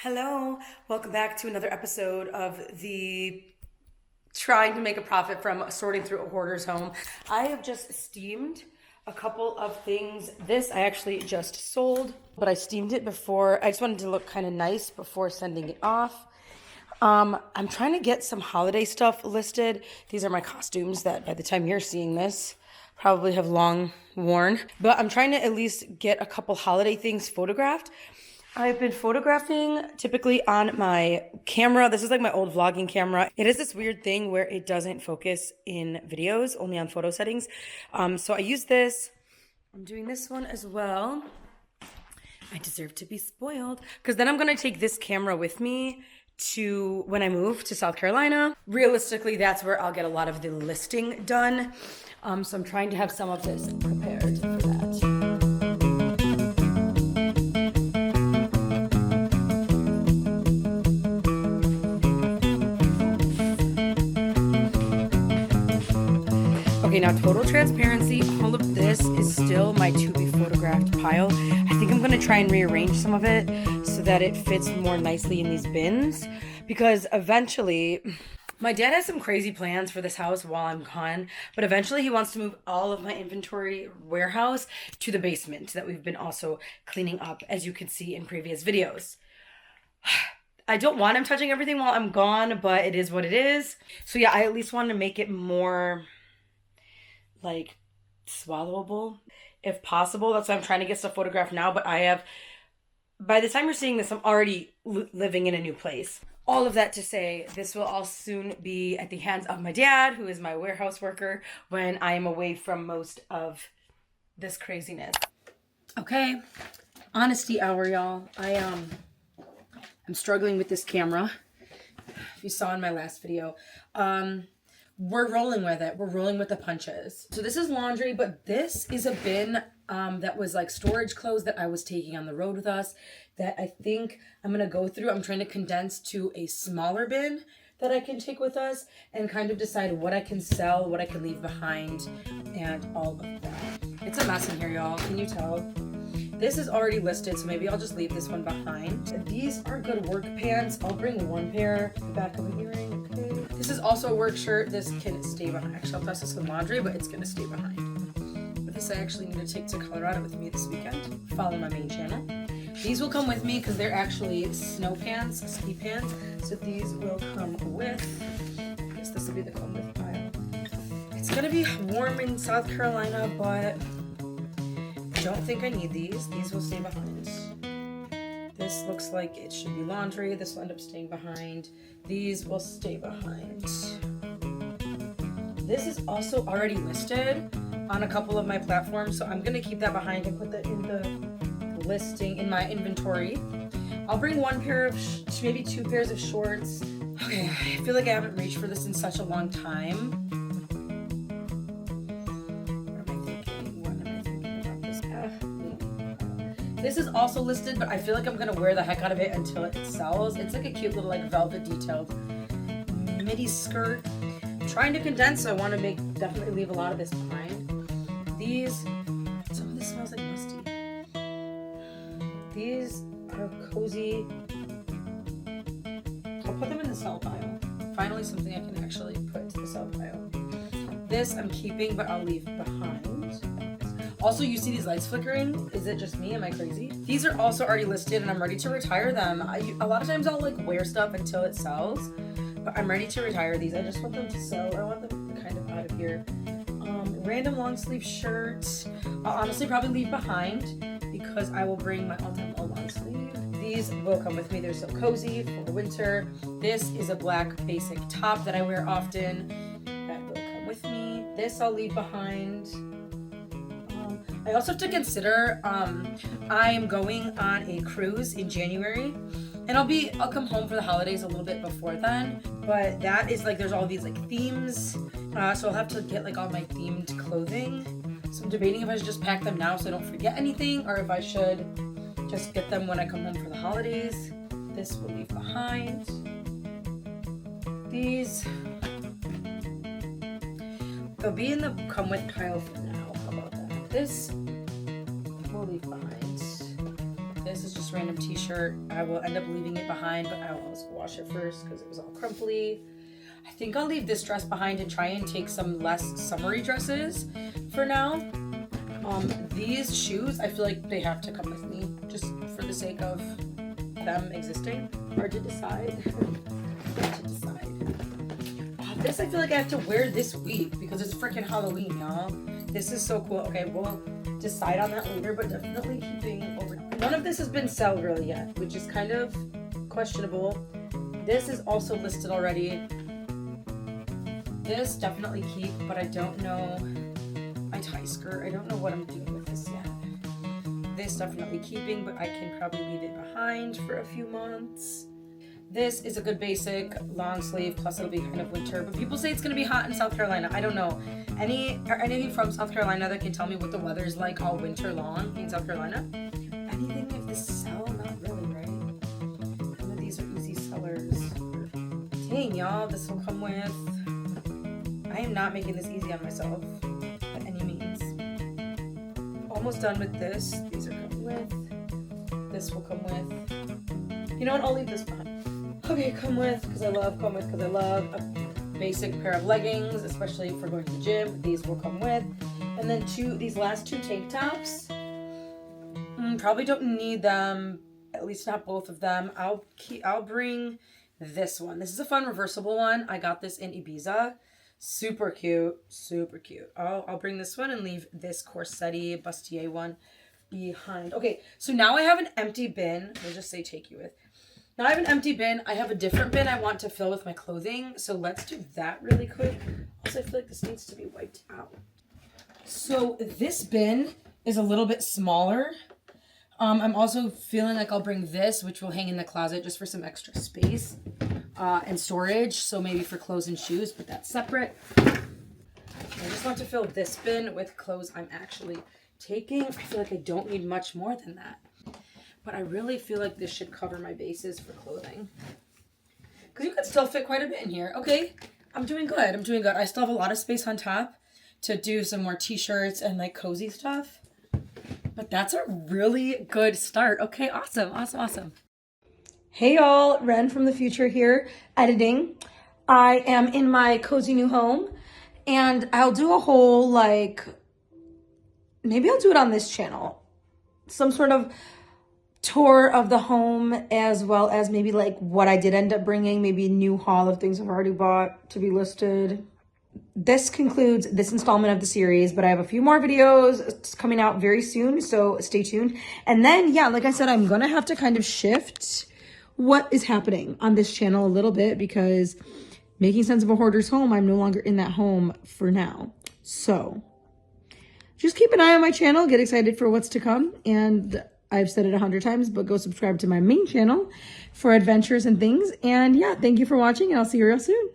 Hello, welcome back to another episode of the trying to make a profit from sorting through a hoarder's home. I have just steamed a couple of things. This I actually just sold, but I steamed it before. I just wanted to look kind of nice before sending it off. I'm trying to get some holiday stuff listed. These are my costumes that by the time you're seeing this, probably have long worn. But I'm trying to at least get a couple holiday things photographed. I've been photographing typically on my camera. This is like my old vlogging camera. It is this weird thing where it doesn't focus in videos, only on photo settings. So I use this. I'm doing this one as well. I deserve to be spoiled because then I'm going to take this camera with me to when I move to South Carolina. Realistically, that's where I'll get a lot of the listing done. So I'm trying to have some of this prepared for that. Okay, now total transparency, all of this is still my to be photographed pile. I think I'm gonna try and rearrange some of it so that it fits more nicely in these bins, because eventually, my dad has some crazy plans for this house while I'm gone, but eventually he wants to move all of my inventory warehouse to the basement that we've been also cleaning up, as you can see in previous videos. I don't want him touching everything while I'm gone, but it is what it is. So yeah, I at least want to make it more like swallowable if possible. That's why I'm trying to get stuff photographed now, but by the time you're seeing this, I'm already living in a new place. All of that to say, this will all soon be at the hands of my dad, who is my warehouse worker, when I am away from most of this craziness. Okay, honesty hour, y'all. I'm struggling with this camera. If you saw in my last video, we're rolling with it. We're rolling with the punches. So this is laundry, but this is a bin that was like storage clothes that I was taking on the road with us that I think I'm going to go through. I'm trying to condense to a smaller bin that I can take with us and kind of decide what I can sell, what I can leave behind, and all of that. It's a mess in here, y'all. Can you tell? This is already listed, so maybe I'll just leave this one behind. These are good work pants. I'll bring one pair back of the earring. Okay. This is also a work shirt. This can stay behind. Actually, I'll toss this in laundry, but it's going to stay behind. But this I actually need to take to Colorado with me this weekend. Follow my main channel. These will come with me because they're actually snow pants, ski pants. So these will come with. I guess this will be the come with pile. It's going to be warm in South Carolina, but I don't think I need these. These will stay behind. This looks like it should be laundry. This will end up staying behind. These will stay behind. This is also already listed on a couple of my platforms, so I'm gonna keep that behind and put that in the listing in my inventory. I'll bring one pair of, maybe two pairs of shorts. Okay, I feel like I haven't reached for this in such a long time. This is also listed, but I feel like I'm going to wear the heck out of it until it sells. It's like a cute little like velvet detailed midi skirt. I'm trying to condense, so I want to definitely leave a lot of this behind. Some of this smells like musty. These are cozy. I'll put them in the sell pile. Finally something I can actually put to the sell pile. This I'm keeping, but I'll leave behind. Also, you see these lights flickering? Is it just me? Am I crazy? These are also already listed and I'm ready to retire them. A lot of times I'll like wear stuff until it sells, but I'm ready to retire these. I just want them to sell. I want them kind of out of here. Random long sleeve shirt. I'll honestly probably leave behind because I will bring my all-time low long sleeve. These will come with me. They're so cozy for winter. This is a black basic top that I wear often. That will come with me. This I'll leave behind. I also have to consider, I am going on a cruise in January, and I'll come home for the holidays a little bit before then, but that is like, there's all these like themes, so I'll have to get like all my themed clothing. So I'm debating if I should just pack them now so I don't forget anything, or if I should just get them when I come home for the holidays. This will leave behind. These, they'll be in the come with pile for now. How about that? This will leave behind. This is just random t-shirt. I will end up leaving it behind, but I will also wash it first because it was all crumply. I think I'll leave this dress behind and try and take some less summery dresses for now. These shoes, I feel like they have to come with me just for the sake of them existing. Hard to decide. Hard to decide. This I feel like I have to wear this week because it's freaking Halloween, y'all. This is so cool. Okay, we'll decide on that later, but definitely keeping over. None of this has been sold really yet, which is kind of questionable. This is also listed already. This definitely keep, but I don't know. My tie skirt, I don't know what I'm doing with this yet. This definitely keeping, but I can probably leave it behind for a few months. This is a good basic long sleeve, plus it'll be kind of winter, but people say it's gonna be hot in South Carolina. I don't know. Any of you from South Carolina that can tell me what the weather is like all winter long in South Carolina? Anything of this sell? Not really, right? Some of these are easy sellers. Dang, y'all, this will come with. I am not making this easy on myself by any means. Almost done with this. These are coming with. This will come with. You know what? I'll leave this behind. Okay, come with, because I love a basic pair of leggings, especially for going to the gym. These will come with. And then these last two tank tops. Probably don't need them, at least not both of them. I'll bring this one. This is a fun reversible one. I got this in Ibiza. Super cute, super cute. I'll bring this one and leave this corset-y bustier one behind. Okay, so now I have an empty bin. We'll just say take you with. Now I have an empty bin. I have a different bin I want to fill with my clothing. So let's do that really quick. Also, I feel like this needs to be wiped out. So this bin is a little bit smaller. I'm also feeling like I'll bring this, which will hang in the closet just for some extra space and storage. So maybe for clothes and shoes, but that's separate. I just want to fill this bin with clothes I'm actually taking. I feel like I don't need much more than that. But I really feel like this should cover my bases for clothing. Because you could still fit quite a bit in here. Okay, I'm doing good. I'm doing good. I still have a lot of space on top to do some more t-shirts and like cozy stuff. But that's a really good start. Okay, awesome, awesome, awesome. Hey y'all, Ren from the future here, editing. I am in my cozy new home. And I'll do a whole maybe I'll do it on this channel. Some sort of tour of the home, as well as maybe like what I did end up bringing, maybe a new haul of things I've already bought to be listed. This concludes this installment of the series, but I have a few more videos coming out very soon, so stay tuned. And then, yeah, like I said, I'm gonna have to kind of shift what is happening on this channel a little bit because making sense of a hoarder's home, I'm no longer in that home for now. So just keep an eye on my channel, get excited for what's to come, and I've said it 100 times, but go subscribe to my main channel for adventures and things. And yeah, thank you for watching, and I'll see you real soon.